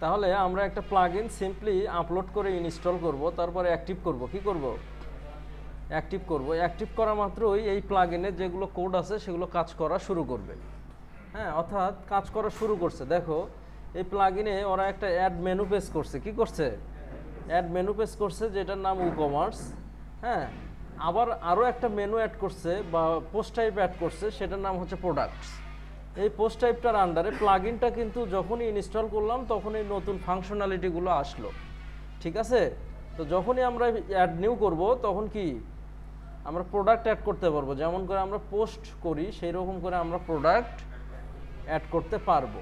তাহলে আমরা একটা প্লাগইন সিম্পলি আপলোড করে ইনস্টল করব, তারপরে অ্যাক্টিভ করব। কি করব? অ্যাক্টিভ করব। অ্যাক্টিভ করা মাত্রই এই প্লাগইনে যেগুলো কোড আছে সেগুলো কাজ করা শুরু করবে। হ্যাঁ, অর্থাৎ কাজ করা শুরু করছে। দেখো এই প্লাগইনে ওরা একটা অ্যাড মেনু পেজ করছে। কি করছে? অ্যাড মেনু পেজ করছে, যেটার নাম ই-কমার্স। হ্যাঁ, আবার আরও একটা মেনু অ্যাড করছে বা পোস্ট টাইপ অ্যাড করছে, সেটার নাম হচ্ছে প্রোডাক্টস। এই পোস্ট টাইপটার আন্ডারে প্লাগইনটা কিন্তু যখনই ইনস্টল করলাম তখনই নতুন ফাংশনালিটিগুলো আসলো। ঠিক আছে? তো যখনই আমরা অ্যাড নিউ করব তখন কি আমরা প্রোডাক্ট অ্যাড করতে পারবো। যেমন করে আমরা পোস্ট করি সেই রকম করে আমরা প্রোডাক্ট অ্যাড করতে পারবো।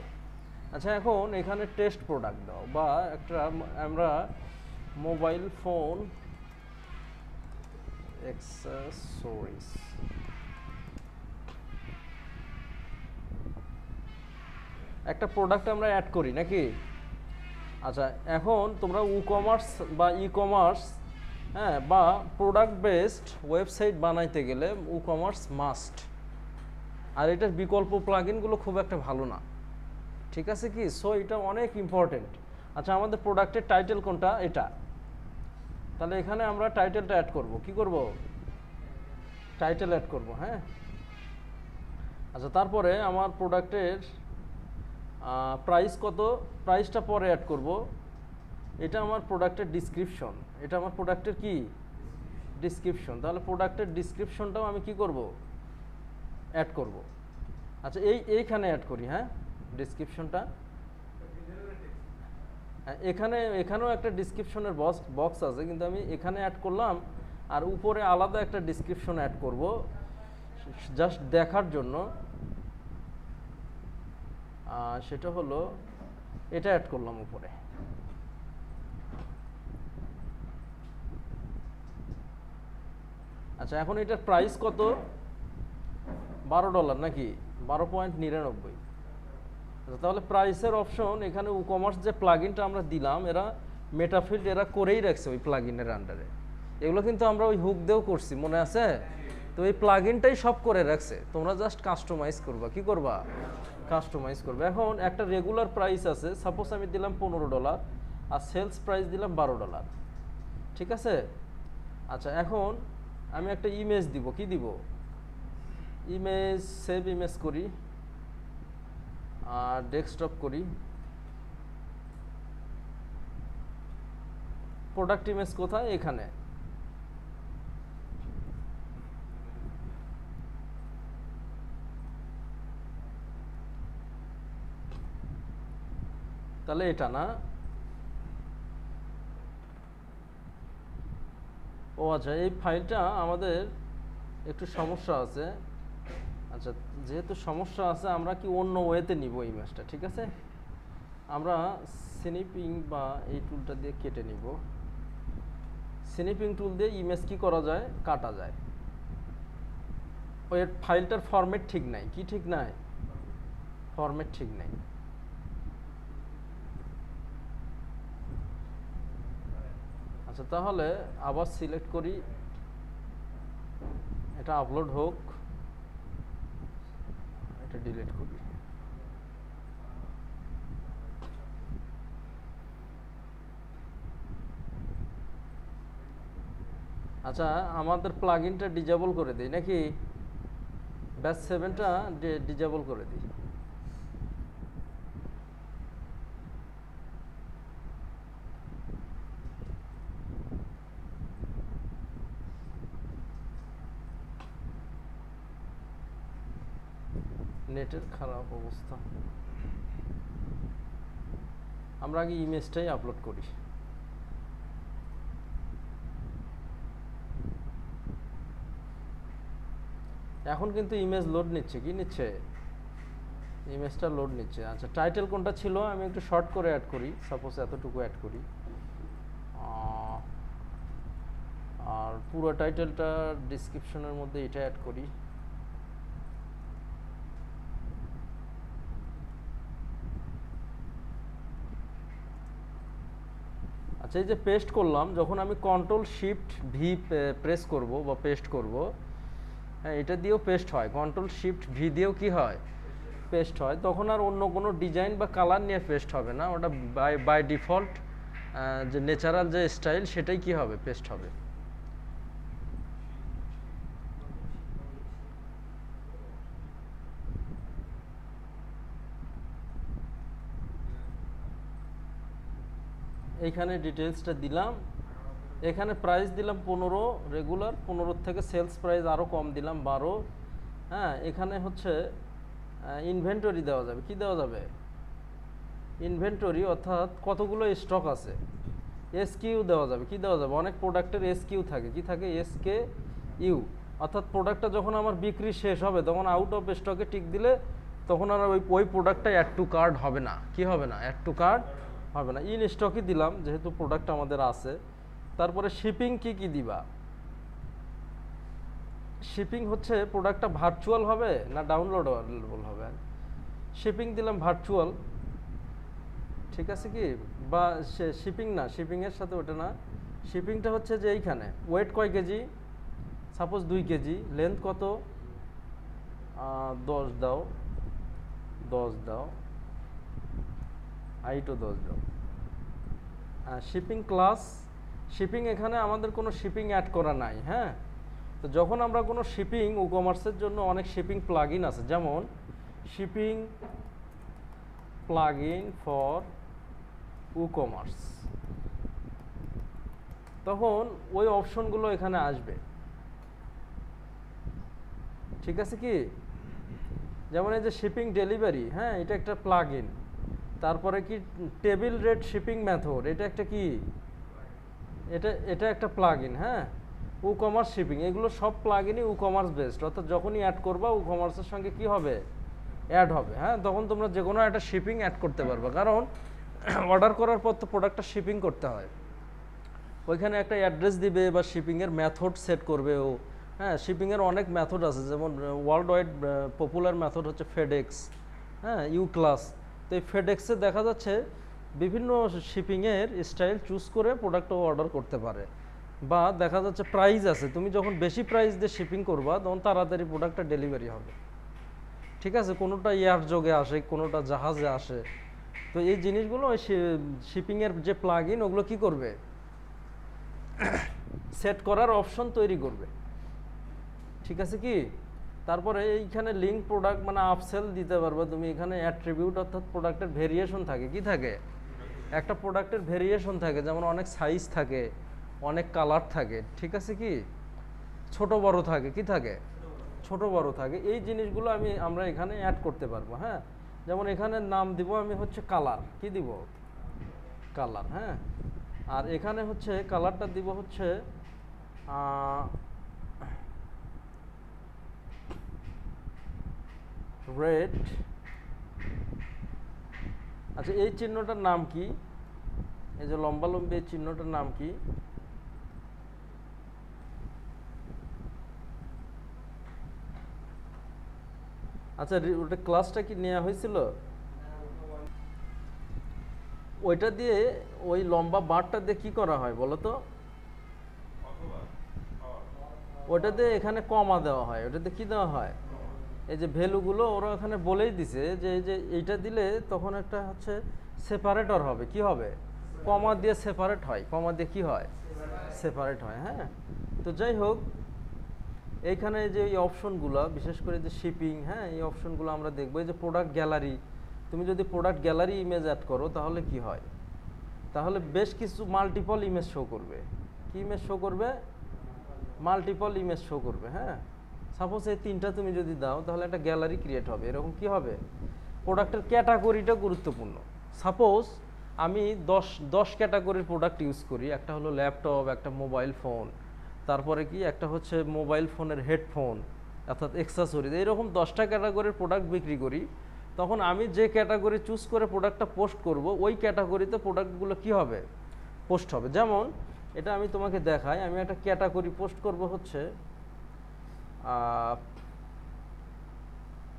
আচ্ছা, এখন এখানে টেস্ট প্রোডাক্ট দাও, বা একটা আমরা মোবাইল ফোন অ্যাক্সেসরিজ, একটা প্রোডাক্ট আমরা অ্যাড করি নাকি? আচ্ছা, এখন তোমরা ই-কমার্স হ্যাঁ বা প্রোডাক্ট বেসড ওয়েবসাইট বানাইতে গেলে ই-কমার্স মাস্ট। আর এটার বিকল্প প্লাগইনগুলো খুব একটা ভালো না। ঠিক আছে কি? সো এটা অনেক ইম্পর্টেন্ট। আচ্ছা, আমাদের প্রোডাক্টের টাইটেল কোনটা? এটা। তাহলে এখানে আমরা টাইটেলটা অ্যাড করব। কি করব? টাইটেল অ্যাড করব। হ্যাঁ, আচ্ছা, তারপরে আমার প্রোডাক্টের প্রাইস কত, প্রাইসটা পরে অ্যাড করব। এটা আমার প্রোডাক্টের ডিসক্রিপশন। এটা আমার প্রোডাক্টের কি? ডিসক্রিপশন। তাহলে প্রোডাক্টের ডিসক্রিপশনটাও আমি কি করব? অ্যাড করব। আচ্ছা, এইখানে অ্যাড করি। হ্যাঁ, ডিসক্রিপশনটা এখানেও একটা ডিসক্রিপশনের বক্স আছে, কিন্তু আমি এখানে অ্যাড করলাম। আর উপরে আলাদা একটা ডিসক্রিপশন অ্যাড করব জাস্ট দেখার জন্য। সেটা হলো এটা অ্যাড করলাম উপরে। আচ্ছা, এখন এটার প্রাইস কত? $12 নাকি? 12.99। তাহলে প্রাইসের অপশন এখানে ই-কমার্স যে প্লাগইনটা আমরা দিলাম, এরা মেটাফিল্ড এরা করেই রাখছে ওই প্লাগইনের আন্ডারে। এগুলো কিন্তু আমরা ওই হুক দিয়েও করছি, মনে আছে? তো এই প্লাগইনটাই সব করে রাখছে, তোমরা জাস্ট কাস্টমাইজ করবা। কি করবা? কাস্টমাইজ করবে। এখন একটা রেগুলার প্রাইস আছে, সাপোজ আমি দিলাম $15 আর সেলস প্রাইস দিলাম $12। ঠিক আছে? আচ্ছা, এখন আমি একটা ইমেজ দিব। কি দিব? ইমেজ, সেভ ইমেজ করি আর ডেস্কটপ করি। প্রোডাক্ট ইমেজ কোথায়? এখানে। তাহলে এটা না? ও আচ্ছা, এই ফাইলটা আমাদের একটু সমস্যা আছে। আচ্ছা, যেহেতু সমস্যা আছে আমরা কি অন্য ওয়েতে নিব ইমেজটা। ঠিক আছে, আমরা স্নিপিং বা এই টুলটা দিয়ে কেটে নিব। স্নিপিং টুল দিয়ে ইমেজ কি করা যায়? কাটা যায়। ওই ফাইলটার ফরম্যাট ঠিক নাই। কি ঠিক নাই? ফরম্যাট ঠিক নাই। আচ্ছা, তাহলে আবার সিলেক্ট করি, এটা আপলোড হোক, এটা ডিলিট করি। আচ্ছা, আমাদের প্লাগইনটা ডিজেবল করে দিই নাকি? ব্যাচ 7টা ডিজেবল করে দিই। নেটের খারাপ অবস্থা। আমরা আগে ইমেজটাই আপলোড করি। এখন কিন্তু ইমেজ লোড নিচ্ছে। কি নিচ্ছে? ইমেজটা লোড নিচ্ছে। আচ্ছা, টাইটেল কোনটা ছিল? আমি একটু শর্ট করে অ্যাড করি, সাপোজ এতটুকু অ্যাড করি। আর পুরো টাইটেলটা ডেসক্রিপশনের মধ্যে এটা অ্যাড করি। আচ্ছা, এই যে পেস্ট করলাম, যখন আমি Ctrl+Shift+V প্রেস করব বা পেস্ট করব, হ্যাঁ, এটা দিয়েও পেস্ট হয়। Ctrl+Shift+V দিয়েও কি হয়? পেস্ট হয়, তখন আর অন্য কোনো ডিজাইন বা কালার নিয়ে পেস্ট হবে না, ওটা বাই ডিফল্ট যে ন্যাচারাল যে স্টাইল সেটাই কি হবে, পেস্ট হবে। এইখানে ডিটেলসটা দিলাম, এখানে প্রাইস দিলাম 15 রেগুলার, 15 থেকে সেলস প্রাইস আরও কম দিলাম 12। হ্যাঁ, এখানে হচ্ছে ইনভেন্টরি দেওয়া যাবে, কি দেওয়া যাবে, ইনভেন্টরি অর্থাৎ কতগুলো স্টক আছে, এসকিউ দেওয়া যাবে, কি দেওয়া যাবে, অনেক প্রোডাক্টের এসকিউ থাকে, কি থাকে, এসকে ইউ, অর্থাৎ প্রোডাক্টটা যখন আমার বিক্রি শেষ হবে তখন আউট অফ স্টকে টিক দিলে তখন আর ওই প্রোডাক্টটা অ্যাড টু কার্ট হবে না, কি হবে না, অ্যাড টু কার্ট হবে না। ইন স্টকই দিলাম যেহেতু প্রোডাক্ট আমাদের আছে। তারপরে শিপিং কি দিবা, শিপিং হচ্ছে প্রোডাক্টটা ভার্চুয়াল হবে না ডাউনলোডেবল হবে, শিপিং দিলাম ভার্চুয়াল, ঠিক আছে কি, বা শিপিং না, শিপিংয়ের সাথে ওটা না, শিপিংটা হচ্ছে যে এইখানে ওয়েট কয় কেজি, সাপোজ 2 কেজি, লেন্থ কত, 10 দাও, 10 দাও, হাইটও 10 দাও। শিপিং ক্লাস, শিপিং এখানে আমাদের কোনো শিপিং অ্যাড করা নাই। হ্যাঁ, তো যখন আমরা কোনো শিপিং ই কমার্সের জন্য অনেক শিপিং প্লাগইন আছে, যেমন shipping plugin for e commerce, তখন ওই অপশনগুলো এখানে আসবে, ঠিক আছে কি, যেমন এই যে শিপিং ডেলিভারি, হ্যাঁ এটা একটা প্লাগইন। তারপরে কি টেবিল রেট শিপিং মেথড, এটা একটা কি, এটা একটা প্লাগইন। হ্যাঁ, ই কমার্স শিপিং, এগুলো সব প্লাগইনই ই কমার্স বেসড, অর্থাৎ যখনই অ্যাড করবা ই কমার্সের সঙ্গে কি হবে, অ্যাড হবে। হ্যাঁ, তখন তোমরা যে কোনো একটা শিপিং অ্যাড করতে পারবে, কারণ অর্ডার করার পর তো প্রোডাক্টটা শিপিং করতে হয়, ওইখানে একটা অ্যাড্রেস দিবে বা শিপিংয়ের মেথড সেট করবে ও। হ্যাঁ, শিপিংয়ের অনেক মেথড আছে, যেমন ওয়ার্ল্ড ওয়াইড পপুলার মেথড হচ্ছে ফেডেক্স, হ্যাঁ ইউ ক্লাস। তো এই ফেডেক্সে দেখা যাচ্ছে বিভিন্ন শিপিংয়ের স্টাইল চুজ করে প্রোডাক্টও অর্ডার করতে পারে, বা দেখা যাচ্ছে প্রাইস আছে, তুমি যখন বেশি প্রাইস দিয়ে শিপিং করবা তখন তাড়াতাড়ি প্রোডাক্টটা ডেলিভারি হবে, ঠিক আছে, কোনোটা এয়ার যোগে আসে, কোনোটা জাহাজে আসে। তো এই জিনিসগুলো ওই শিপিংয়ের যে প্লাগইন ওগুলো কি করবে, সেট করার অপশন তৈরি করবে, ঠিক আছে কি। তারপরে এইখানে লিঙ্ক প্রোডাক্ট মানে আপসেল দিতে পারবে তুমি, এখানে অ্যাট্রিবিউট অর্থাৎ প্রোডাক্টের ভেরিয়েশন থাকে, কি থাকে, একটা প্রোডাক্টের ভেরিয়েশন থাকে, যেমন অনেক সাইজ থাকে, অনেক কালার থাকে, ঠিক আছে কি, ছোট বড় থাকে, কি থাকে, ছোট বড় থাকে, এই জিনিসগুলো আমরা এখানে অ্যাড করতে পারবো। হ্যাঁ, যেমন এখানে নাম দিব আমি হচ্ছে কালার, কি দিব, কালার। হ্যাঁ, আর এখানে হচ্ছে কালারটা দিব হচ্ছে রেড। আচ্ছা, এই চিহ্নটার নাম কি, এই যে লম্বা লম্বি এই চিহ্নটার নাম কি, আচ্ছা ওটা ক্লাসটা কি নেওয়া হয়েছিল, ওইটা দিয়ে ওই লম্বা বারটা দিয়ে কি করা হয় বলো তো, ওটাতে এখানে কমা দেওয়া হয়, ওটাতে কি দেওয়া হয়, এই যে ভ্যালুগুলো ওরা এখানে বলেই দিছে যে এই যে এইটা দিলে তখন একটা হচ্ছে সেপারেটর হবে, কি হবে, কমা দিয়ে সেপারেট হয়, কমা দিয়ে কি হয়, সেপারেট হয়। হ্যাঁ, তো যাই হোক, এইখানে যে এই অপশনগুলো, বিশেষ করে যে শিপিং, হ্যাঁ এই অপশনগুলো আমরা দেখবো। এই যে প্রোডাক্ট গ্যালারি, তুমি যদি প্রোডাক্ট গ্যালারি ইমেজ অ্যাড করো তাহলে কি হয়, তাহলে বেশ কিছু মাল্টিপল ইমেজ শো করবে, কি ইমেজ শো করবে, মাল্টিপল ইমেজ শো করবে। হ্যাঁ, সাপোজ এই 3টা তুমি যদি দাও তাহলে একটা গ্যালারি ক্রিয়েট হবে, এরকম কি হবে, প্রোডাক্টের ক্যাটাগরিটা গুরুত্বপূর্ণ। সাপোজ আমি 10 ক্যাটাগরির প্রোডাক্ট ইউজ করি, একটা হলো ল্যাপটপ, একটা মোবাইল ফোন, তারপরে কি একটা হচ্ছে মোবাইল ফোনের হেডফোন অর্থাৎ অ্যাক্সেসরিজ, এইরকম 10টা ক্যাটাগরির প্রোডাক্ট বিক্রি করি, তখন আমি যে ক্যাটাগরি চুজ করে প্রোডাক্টটা পোস্ট করব ওই ক্যাটাগরিতে প্রোডাক্টগুলো কি হবে, পোস্ট হবে। যেমন এটা আমি তোমাকে দেখাই, আমি একটা ক্যাটাগরি পোস্ট করব হচ্ছে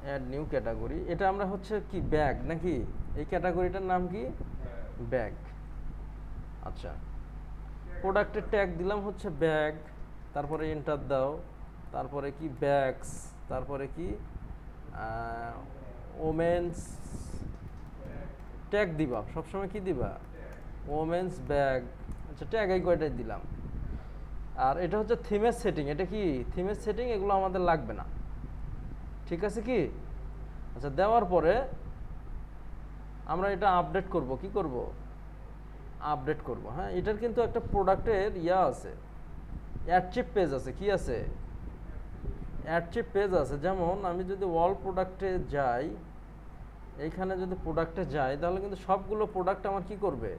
অ্যাড নিউ ক্যাটাগরি, এটা আমরা হচ্ছে কি ব্যাগ নাকি, এই ক্যাটাগরিটার নাম কি, ব্যাগ। আচ্ছা, প্রোডাক্টের ট্যাগ দিলাম হচ্ছে ব্যাগ, তারপরে এন্টার দাও, তারপরে কি ব্যাগস, তারপরে কি ওমেন্স ট্যাগ দিবা সবসময়, কি দিবা ওমেন্স ব্যাগ। আচ্ছা ট্যাগ এই কয়টাই দিলাম। আর এটা হচ্ছে থিমের সেটিং, এটা কি থিমের সেটিং, এগুলো আমাদের লাগবে না, ঠিক আছে কি। আচ্ছা দেওয়ার পরে আমরা এটা আপডেট করব, কি করব আপডেট করব। হ্যাঁ এটার কিন্তু একটা প্রোডাক্টের ইয়া আছে, অ্যাডচিপ পেজ আছে, কি আছে অ্যাডচিপ পেজ আছে। যেমন আমি যদি ওয়াল প্রোডাক্টে যাই, এইখানে যদি প্রোডাক্টে যাই তাহলে কিন্তু সবগুলো প্রোডাক্ট আমার কি করবে,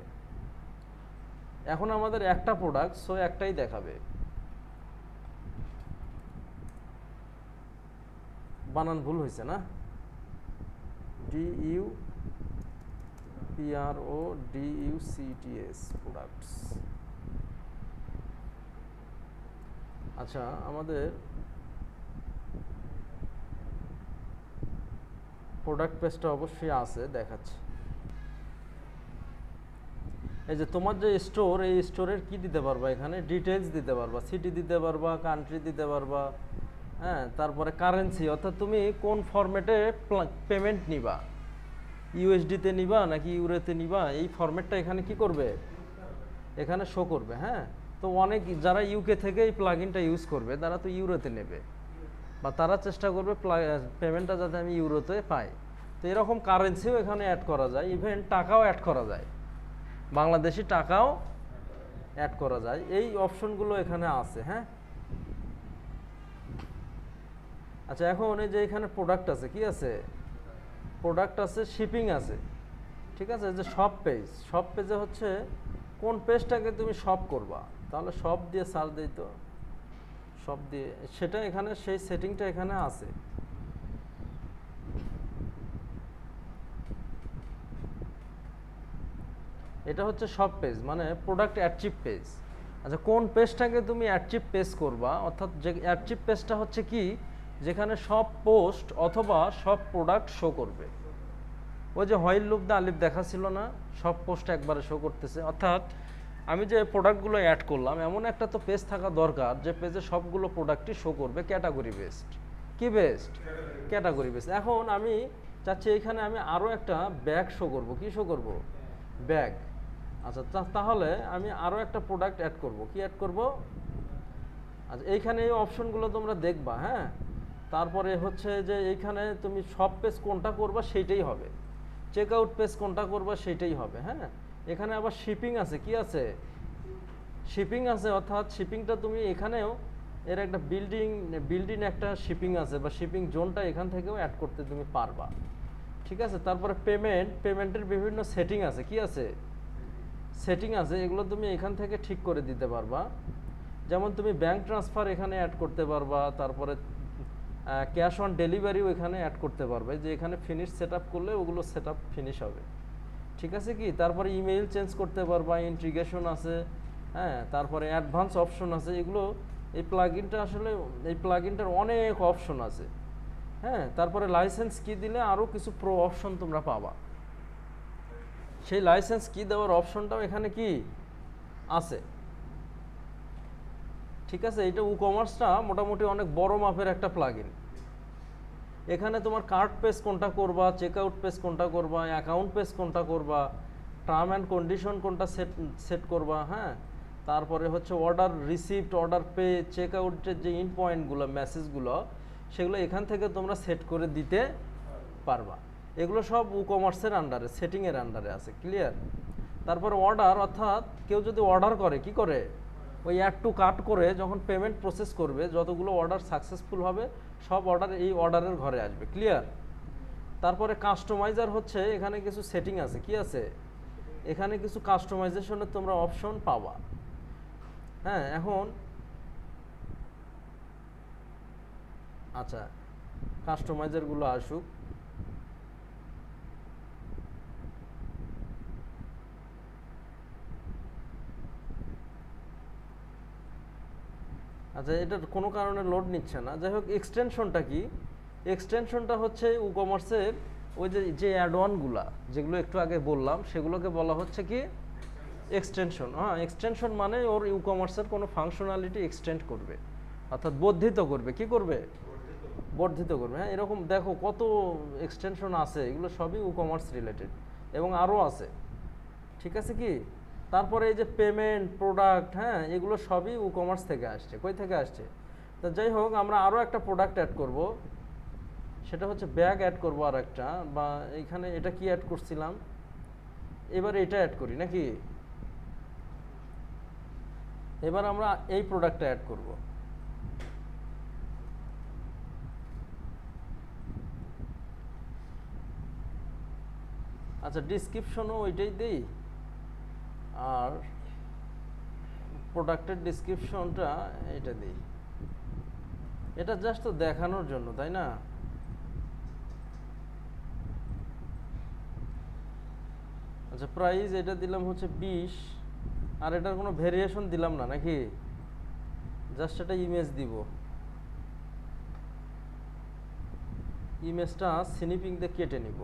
এখন আমাদের একটা প্রোডাক্ট সো একটাই দেখাবে। বানান ভুল হয়েছে না, DUPRODUCTS প্রোডাক্টস। আচ্ছা আমাদের প্রোডাক্ট পেজটা অবশ্যই আছে, দেখাচ্ছি। এই যে তোমার যে স্টোর, এই স্টোরের কি দিতে পারবা, এখানে ডিটেলস দিতে পারবা, সিটি দিতে পারবা, কান্ট্রি দিতে পারবা, হ্যাঁ তারপরে কারেন্সি, অর্থাৎ তুমি কোন ফরম্যাটে পেমেন্ট নিবা, ইউএসডিতে নিবা নাকি ইউরোতে নিবা, এই ফরম্যাটটা এখানে কি করবে, এখানে শো করবে। হ্যাঁ তো অনেক যারা ইউকে থেকে এই প্লাগইনটা ইউজ করবে তারা তো ইউরোতে নেবে, বা তারা চেষ্টা করবে পেমেন্টটা যাতে আমি ইউরোতে পাই। তো এরকম কারেন্সিও এখানে অ্যাড করা যায়, ইভেন টাকাও অ্যাড করা যায়, বাংলাদেশি টাকাও অ্যাড করা যায়। এই অপশনগুলো এখানে আছে। হ্যাঁ আচ্ছা এখন এই যে এখানে প্রোডাক্ট আছে, কি আছে প্রোডাক্ট আছে, শিপিং আছে, ঠিক আছে। যে সব পেজ, সব পেজে হচ্ছে কোন পেজটাকে তুমি সব করবা, তাহলে সব দিয়ে সার্চ দিই, তো সব দিয়ে সেটা এখানে সেই সেটিংটা এখানে আছে। এটা হচ্ছে সব পেজ, মানে প্রোডাক্ট অ্যাডচিপ পেজ। আচ্ছা কোন পেজটাকে তুমি অ্যাডচিপ পেজ করবা, অর্থাৎ যে অ্যাডচিপ পেজটা হচ্ছে কি, যেখানে সব পোস্ট অথবা সব প্রোডাক্ট শো করবে। ওই যে হোয়াইল লুপ দা আলিফ দেখাচ্ছিল না, সব পোস্ট একবারে শো করতেছে। অর্থাৎ আমি যে প্রোডাক্টগুলো অ্যাড করলাম, এমন একটা তো পেজ থাকা দরকার যে পেজে সবগুলো প্রোডাক্টই শো করবে, ক্যাটাগরি বেসড। কি বেসড, ক্যাটাগরি বেসড। এখন আমি চাচ্ছি এখানে আমি আরও একটা ব্যাগ শো করব, কি শো করব, ব্যাগ। আচ্ছা তাহলে আমি আরও একটা প্রোডাক্ট অ্যাড করব, কি অ্যাড করব, আচ্ছা এইখানে এই অপশনগুলো তোমরা দেখবা। হ্যাঁ তারপরে হচ্ছে যে এইখানে তুমি সব পেজ কোনটা করবা সেইটাই হবে, চেক আউট পেজ কোনটা করবা সেইটাই হবে। হ্যাঁ এখানে আবার শিপিং আছে, কি আছে শিপিং আছে, অর্থাৎ শিপিংটা তুমি এখানেও এর একটা বিল্ডিং একটা শিপিং আছে, বা শিপিং জোনটা এখান থেকেও অ্যাড করতে তুমি পারবা, ঠিক আছে। তারপরে পেমেন্টের বিভিন্ন সেটিং আছে, কি আছে সেটিং আছে, এগুলো তুমি এখান থেকে ঠিক করে দিতে পারবা। যেমন তুমি ব্যাংক ট্রান্সফার এখানে অ্যাড করতে পারবা, তারপরে ক্যাশ অন ডেলিভারিও এখানে অ্যাড করতে পারবে, যে এখানে ফিনিশ সেট করলে ওগুলো সেট ফিনিশ হবে, ঠিক আছে কি। তারপরে ইমেইল চেঞ্জ করতে পারবা, ইন্টিগ্রেশন আছে, হ্যাঁ তারপরে অ্যাডভান্স অপশন আছে। এগুলো এই প্লাগইনটা আসলে এই প্লাগইনটার অনেক অপশন আছে। হ্যাঁ তারপরে লাইসেন্স কি দিলে আরও কিছু প্রো অপশন তোমরা পাবা, সেই লাইসেন্স কি দেওয়ার অপশনটাও এখানে কি আছে, ঠিক আছে। এটা ই-কমার্সটা মোটামুটি অনেক বড় মাপের একটা প্লাগইন। এখানে তোমার কার্ট পেজ কোনটা করবা, চেক আউট পেজ কোনটা করবা, অ্যাকাউন্ট পেজ কোনটা করবা, টার্ম অ্যান্ড কন্ডিশন কোনটা সেট করবা, হ্যাঁ তারপরে হচ্ছে order receipt, order pay, check আউটের যে ইন পয়েন্টগুলো, মেসেজগুলো, সেগুলো এখান থেকে তোমরা সেট করে দিতে পারবা। এগুলো সব ই-কমার্সের আন্ডারে, সেটিংয়ের আন্ডারে আছে, ক্লিয়ার। তারপরে অর্ডার, অর্থাৎ কেউ যদি অর্ডার করে, কি করে ওই অ্যাড টু কার্ট করে যখন পেমেন্ট প্রসেস করবে, যতগুলো অর্ডার সাকসেসফুল হবে সব অর্ডার এই অর্ডারের ঘরে আসবে, ক্লিয়ার। তারপরে কাস্টমাইজার হচ্ছে এখানে কিছু সেটিং আছে, কি আছে এখানে কিছু কাস্টমাইজেশনের তোমরা অপশন পাবা। হ্যাঁ এখন আচ্ছা কাস্টমাইজারগুলো আসুক। আচ্ছা এটা কোনো কারণে লোড নিচ্ছে না, যাই হোক। এক্সটেনশনটা কি, এক্সটেনশনটা হচ্ছে ই-কমার্সের ওই যে অ্যাডওয়ানগুলা যেগুলো একটু আগে বললাম, সেগুলোকে বলা হচ্ছে কি এক্সটেনশন। হ্যাঁ এক্সটেনশন মানে ওর ই-কমার্সের কোনো ফাংশনালিটি এক্সটেন্ড করবে, অর্থাৎ বর্ধিত করবে, কি করবে বর্ধিত করবে। হ্যাঁ, এরকম দেখো কত এক্সটেনশন আছে, এগুলো সবই ই কমার্স রিলেটেড এবং আরও আছে। ঠিক আছে কি? তারপরে এই যে পেমেন্ট, প্রোডাক্ট, হ্যাঁ, এগুলো সবই ই কমার্স থেকে আসছে। কই থেকে আসছে? তো যাই হোক, আমরা আরও একটা প্রোডাক্ট অ্যাড করব, সেটা হচ্ছে ব্যাগ অ্যাড করবো আর একটা, বা এইখানে এটা কি অ্যাড করছিলাম, এবার এটা অ্যাড করি নাকি? এবার আমরা এই প্রোডাক্টটা অ্যাড করব। আচ্ছা, ডিসক্রিপশনও ওইটাই দেই, আর প্রোডাক্টের ডিসক্রিপশনটা এটা দিই। এটা জাস্ট তো দেখানোর জন্য, তাই না? আচ্ছা, প্রাইস এটা দিলাম হচ্ছে 20, আর এটার কোনো ভেরিয়েশন দিলাম না নাকি? জাস্ট একটা ইমেজ দিব। ইমেজটা স্নিপিং দিয়ে কেটে নিব।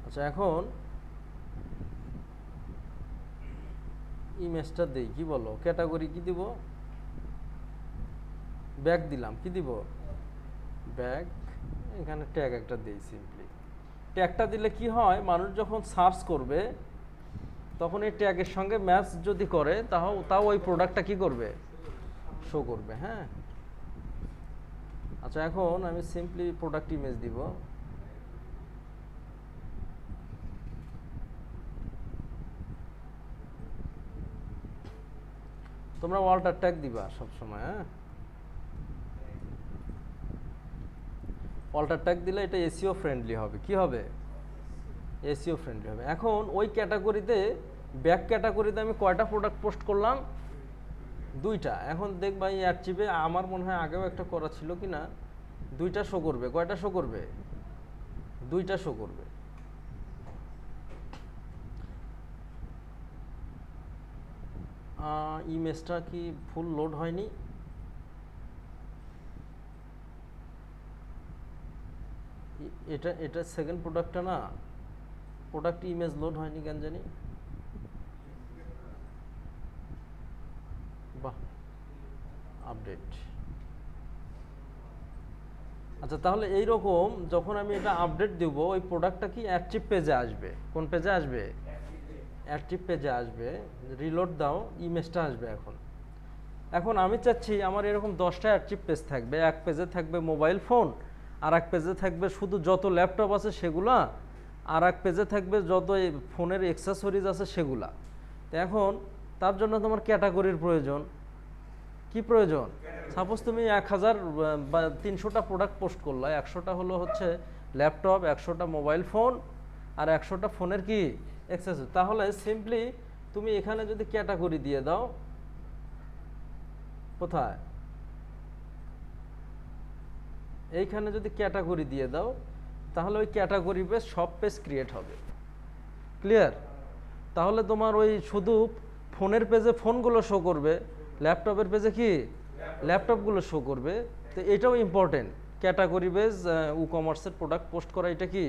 আচ্ছা, এখন ইমেজটা দেই, কি বলো? ক্যাটাগরি কি দিব? ব্যাগ দিলাম। কি দিব? ব্যাগ। এখানে ট্যাগ একটা দেই সিম্পলি। ট্যাগটা দিলে কি হয়, মানুষ যখন সার্চ করবে তখন এই ট্যাগের সঙ্গে ম্যাচ যদি করে তাও ওই প্রোডাক্টটা কি করবে? শো করবে। হ্যাঁ, আচ্ছা, এখন আমি সিম্পলি প্রোডাক্ট ইমেজ দিব। তোমরা ওয়াল্টার ট্যাগ দিবা সবসময়। হ্যাঁ, ওয়াল্টার ট্যাগ দিলে এটা এসইও ফ্রেন্ডলি হবে। কি হবে? এসইও ফ্রেন্ডলি হবে। এখন ওই ক্যাটাগরিতে, ব্যাক ক্যাটাগরিতে আমি কয়টা প্রোডাক্ট পোস্ট করলাম? 2টা। এখন দেখবা এই অ্যাচিভে আমার মনে হয় আগেও একটা করা ছিল কি না, 2টা শো করবে। কয়টা শো করবে? 2টা শো করবে। ইমেজটা কি ফুল লোড হয়নি? এটা সেকেন্ড প্রোডাক্টটা না, প্রোডাক্ট ইমেজ লোড হয়নি কেন জানি। বাহ, আপডেট। আচ্ছা, তাহলে এই রকম যখন আমি এটা আপডেট দেব, ওই প্রোডাক্টটা কি অ্যাক্টিভ পেজে আসবে। কোন পেজে আসবে? অ্যাক্টিভ পেজে আসবে। রিলোড দাও, ইমেজটা আসবে। এখন আমি চাচ্ছি আমার এরকম 10টা অ্যাক্টিভ পেজ থাকবে। এক পেজে থাকবে মোবাইল ফোন, আর এক পেজে থাকবে শুধু যত ল্যাপটপ আছে সেগুলা, আর এক পেজে থাকবে যত ফোনের অ্যাক্সেসরিজ আছে সেগুলা। তো এখন তার জন্য তোমার ক্যাটাগরির প্রয়োজন। কি প্রয়োজন? সাপোজ তুমি 1000 বা 300টা প্রোডাক্ট পোস্ট করলা, 100টা হলো হচ্ছে ল্যাপটপ, 100টা মোবাইল ফোন, আর 100টা ফোনের কি অ্যাক্সেসরি। তাহলে সিম্পলি তুমি এখানে যদি ক্যাটাগরি দিয়ে দাও, কোথায়? এইখানে যদি ক্যাটাগরি দিয়ে দাও, তাহলে ওই ক্যাটাগরি বেস সব পেজ ক্রিয়েট হবে। ক্লিয়ার? তাহলে তোমার ওই শুধু ফোনের পেজে ফোনগুলো শো করবে, ল্যাপটপের পেজে কি ল্যাপটপগুলো শো করবে। তো এটাও ইম্পর্টেন্ট, ক্যাটাগরি বেস ই কমার্সের প্রোডাক্ট পোস্ট করা এটা কি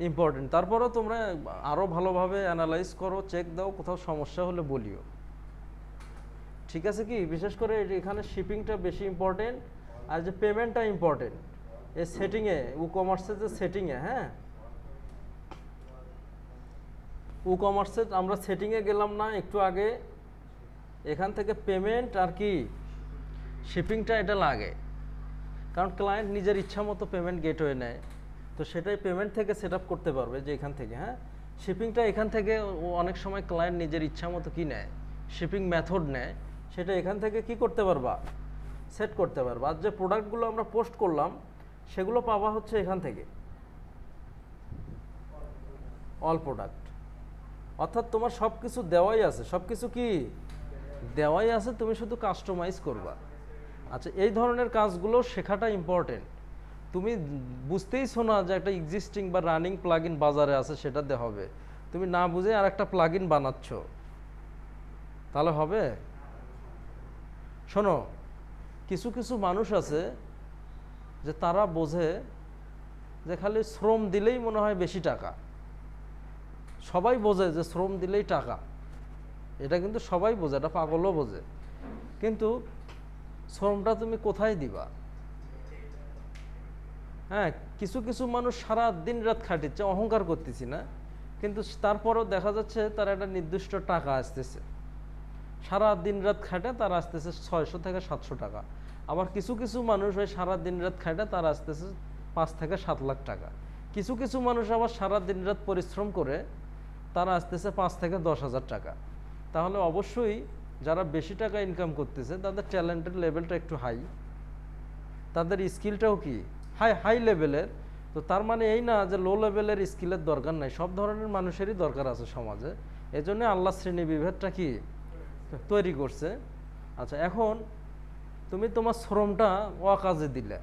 ইম্পর্টেন্ট। তারপরেও তোমরা আরও ভালোভাবে অ্যানালাইজ করো, চেক দাও, কোথাও সমস্যা হলে বলিও। ঠিক আছে কি? বিশেষ করে এখানে শিপিংটা বেশি ইম্পর্টেন্ট, আর যে পেমেন্টটা ইম্পর্টেন্ট। এই সেটিংয়ে, ই কমার্সের যে সেটিংয়ে, হ্যাঁ, ই কমার্সের আমরা সেটিংয়ে গেলাম না একটু আগে, এখান থেকে পেমেন্ট আর কি শিপিংটা এটা লাগে। কারণ ক্লায়েন্ট নিজের ইচ্ছা মতো পেমেন্ট গেটওয়ে নেয়, তো সেটাই পেমেন্ট থেকে সেট আপ করতে পারবে যে এখান থেকে। হ্যাঁ, শিপিংটা এখান থেকে অনেক সময় ক্লায়েন্ট নিজের ইচ্ছা মতো কি নেয়, শিপিং মেথড নেয়, সেটা এখান থেকে কি করতে পারবা, সেট করতে পারবা। আর যে প্রোডাক্টগুলো আমরা পোস্ট করলাম সেগুলো পাবা হচ্ছে এখান থেকে, অল প্রোডাক্ট। অর্থাৎ তোমার সব কিছু দেওয়াই আছে, সব কিছু কি দেওয়াই আছে, তুমি শুধু কাস্টমাইজ করবা। আচ্ছা, এই ধরনের কাজগুলো শেখাটা ইম্পর্টেন্ট। তুমি বুঝতেইছো না যে একটা এক্সিস্টিং বা রানিং প্লাগইন বাজারে আছে, সেটা দিয়ে হবে। তুমি না বুঝে আর একটা প্লাগইন বানাচ্ছ, তাহলে হবে? শোনো, কিছু কিছু মানুষ আছে যে তারা বোঝে যে খালি শ্রম দিলেই মনে হয় বেশি টাকা। সবাই বোঝে যে শ্রম দিলেই টাকা, এটা কিন্তু সবাই বোঝে, এটা পাগলও বোঝে। কিন্তু শ্রমটা তুমি কোথায় দিবা? হ্যাঁ, কিছু কিছু মানুষ সারা দিন রাত খাটিচ্ছে, অহংকার করতেছি না, কিন্তু তারপরেও দেখা যাচ্ছে তার একটা নির্দিষ্ট টাকা আসতেছে। সারা দিন রাত খাটে তার আসতেছে 600 থেকে 700 টাকা। আবার কিছু কিছু মানুষ ওই সারা দিন রাত খাটে তার আসতেছে 5 থেকে 7 লাখ টাকা। কিছু কিছু মানুষ আবার সারা দিন রাত পরিশ্রম করে তারা আসতেছে 5 থেকে 10,000 টাকা। তাহলে অবশ্যই যারা বেশি টাকা ইনকাম করতেছে তাদের ট্যালেন্টের লেভেলটা একটু হাই, তাদের স্কিলটাও কি হাই হাই লেভেলের। তো তার মানে এই না যে লো লেভেলের স্কিলের দরকার নাই, সব ধরনের মানুষেরই দরকার আছে সমাজে। এজন্য আল্লাহ শ্রেণী বিভেদটা কি তৈরি করছে। আচ্ছা, এখন তুমি তোমার শ্রমটা অকাজে দিলে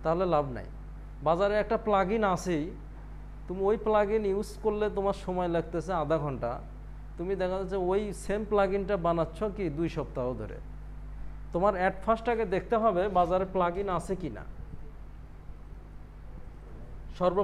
তাহলে লাভ নাই। বাজারে একটা প্লাগ ইন আছেই, তুমি ওই প্লাগ ইন ইউজ করলে তোমার সময় লাগতেছে আধা ঘন্টা, তুমি দেখা যাচ্ছে ওই সেম প্লাগ ইনটা বানাচ্ছ কি 2 সপ্তাহ ধরে। তোমার অ্যাট ফার্স্ট আগে দেখতে হবে বাজারে প্লাগ ইন আছে কি না। সর্ব